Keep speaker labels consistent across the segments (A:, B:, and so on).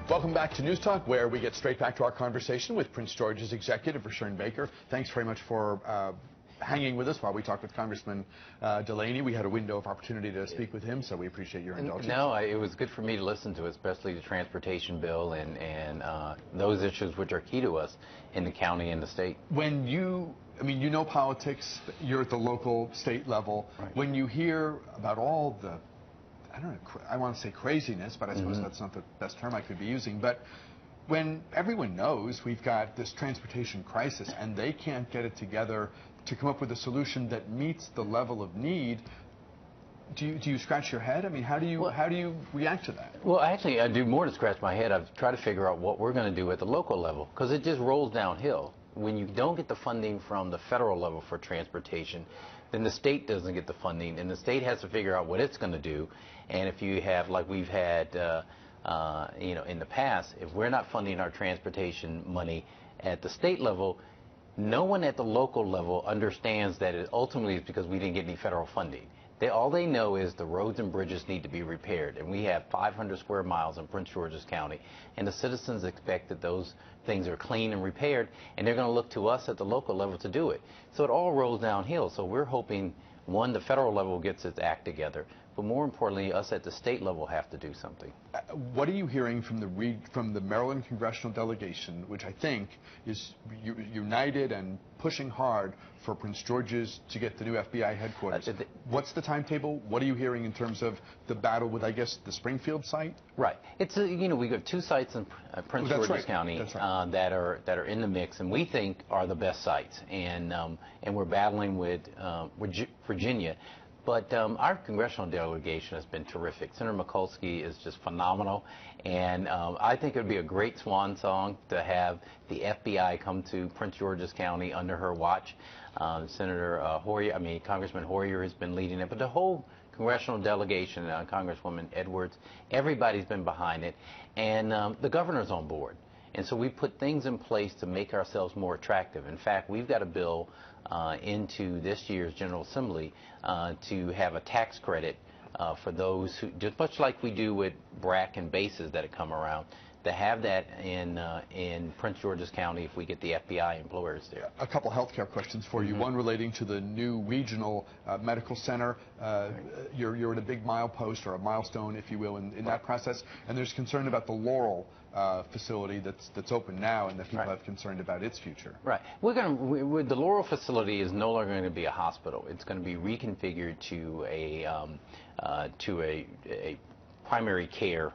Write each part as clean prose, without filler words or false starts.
A: Welcome back to News Talk, where we get straight back to our conversation with Prince George's executive, RUSHERN Baker. Thanks very much for hanging with us while we talked with Congressman Delaney. We had a window of opportunity to speak with him, so we appreciate your indulgence.
B: No, it was good for me to listen to, especially the transportation bill and those issues which are key to us in the county and the state.
A: When you know politics, you're at the local, state level. Right. When you hear about all the, I don't know, I want to say craziness, but I suppose that's not the best term I could be using, but when everyone knows we've got this transportation crisis and they can't get it together to come up with a solution that meets the level of need, do you scratch your head? I mean, how do you react to that?
B: Well, actually, I do more to scratch my head. I've tried to figure out what we're going to do at the local level, because it just rolls downhill. When you don't get the funding from the federal level for transportation, then the state doesn't get the funding, and the state has to figure out what it's going to do. And if you have, like we've had, in the past, if we're not funding our transportation money at the state level, no one at the local level understands that it ultimately is because we didn't get any federal funding. All they know is the roads and bridges need to be repaired, and we have 500 square miles in Prince George's County, and the citizens expect that those things are clean and repaired, and they're going to look to us at the local level to do it. So it all rolls downhill. So we're hoping, one, the federal level gets its act together, but more importantly, us at the state level have to do something.
A: What are you hearing from the Maryland congressional delegation, which I think is united and pushing hard for Prince George's to get the new FBI headquarters? What's the timetable? What are you hearing in terms of the battle with, I guess, the Springfield site?
B: Right. It's we got two sites in Prince George's County that are in the mix, and we think are the best sites, and we're battling with Virginia. But our congressional delegation has been terrific. Senator Mikulski is just phenomenal, and I think it would be a great swan song to have the FBI come to Prince George's County under her watch. Congressman Hoyer has been leading it, but the whole congressional delegation, Congresswoman Edwards, everybody's been behind it, and the governor's on board. And so we put things in place to make ourselves more attractive. In fact, we've got a bill into this year's General Assembly to have a tax credit for those who, just much like we do with BRAC and bases that have come around, to have that in Prince George's County if we get the FBI employers there.
A: A couple healthcare questions for you. One relating to the new regional medical center. You're at a big milepost, or a milestone, if you will, in that process. And there's concern about the LAUREL facility that's open now, and that people have concerned about its future.
B: Right. The LAUREL facility is no longer going to be a hospital. It's going to be reconfigured to a primary care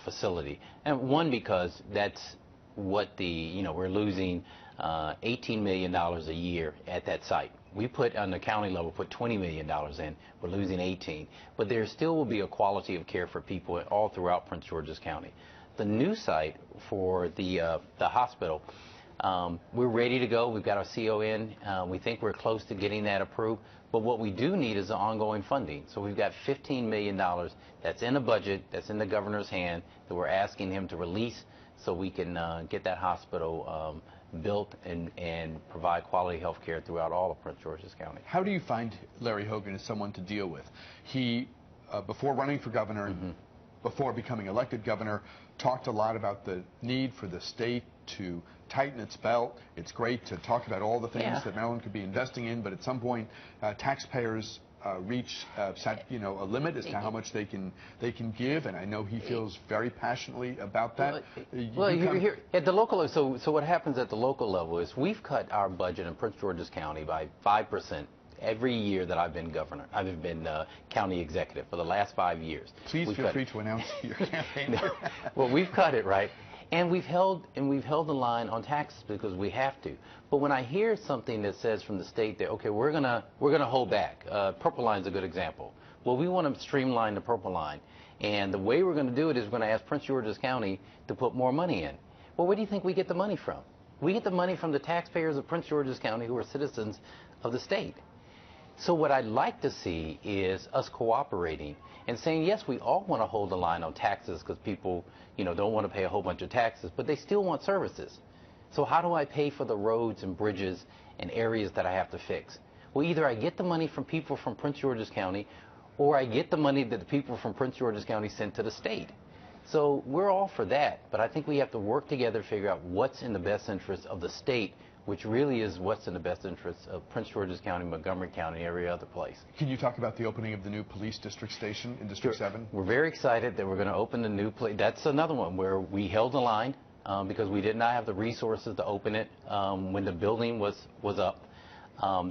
B: facility, and one, because that's what we're losing $18 million a year at that site. We put, on the county level, put $20 million in. We're losing 18, but there still will be a quality of care for people all throughout Prince George's County. The new site for the hospital, we're ready to go. We've got our CO in. We think we're close to getting that approved. But what we do need is the ongoing funding. So we've got $15 million that's in a budget, that's in the governor's hand, that we're asking him to release so we can get that hospital built and provide quality health care throughout all of Prince George's County.
A: How do you find Larry Hogan as someone to deal with? He, before running for governor, before becoming elected governor, talked a lot about the need for the state to tighten its belt. It's great to talk about all the things that Maryland could be investing in, but at some point, taxpayers reach a limit as to how much they can give, and I know he feels very passionately about that.
B: Here at the local, so what happens at the local level is we've cut our budget in Prince George's County by 5%. Every year that I've been governor, I've been county executive for the last 5 years.
A: Please feel free to announce your campaign.
B: Well, we've cut it, right? And we've held the line on taxes because we have to. But when I hear something that says from the state that, okay, we're gonna hold back. Purple Line's a good example. Well, we want to streamline the Purple Line, and the way we're going to do it is we're going to ask Prince George's County to put more money in. Well, where do you think we get the money from? We get the money from the taxpayers of Prince George's County, who are citizens of the state. So what I'd like to see is us cooperating and saying, yes, we all want to hold the line on taxes because people, don't want to pay a whole bunch of taxes, but they still want services. So how do I pay for the roads and bridges and areas that I have to fix? Well, either I get the money from people from Prince George's County, or I get the money that the people from Prince George's County sent to the state. So we're all for that, but I think we have to work together to figure out what's in the best interest of the state, which really is what's in the best interest of Prince George's County, Montgomery County, every other place.
A: Can you talk about the opening of the new police district station in District 7?
B: We're very excited that we're going to open the new place. That's another one where we held the line because we did not have the resources to open it when the building was up.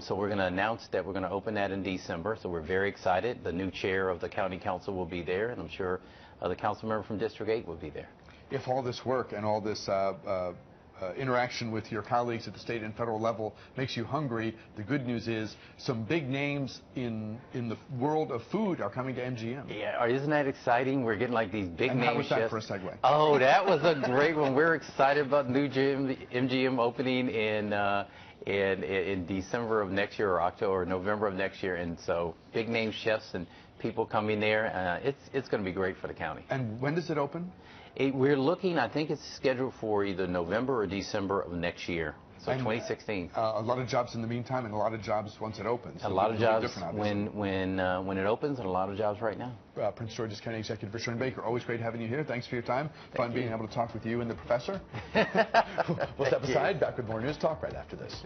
B: So we're going to announce that we're going to open that in December. So we're very excited. The new chair of the county council will be there, and I'm sure the council member from District 8 will be there.
A: If all this work and all this interaction with your colleagues at the state and federal level makes you hungry, the good news is some big names in the world of food are coming to MGM.
B: Yeah, isn't that exciting? We're getting like these big
A: and
B: name
A: how was
B: chefs.
A: that for a segue?
B: Oh, that was a great one. We're excited about new MGM opening in December of next year or October or November of next year, and so big name chefs and people coming there. It's going to be great for the county.
A: And when does it open?
B: We're looking, I think it's scheduled for either November or December of next year, so 2016.
A: A lot of jobs in the meantime, and a lot of jobs once it opens.
B: A lot of jobs when it opens, and a lot of jobs right now.
A: Prince George's County Executive RUSHERN Baker, always great having you here. Thanks for your time. Fun being able to talk with you and the professor. We'll step aside. Back with more News Talk right after this.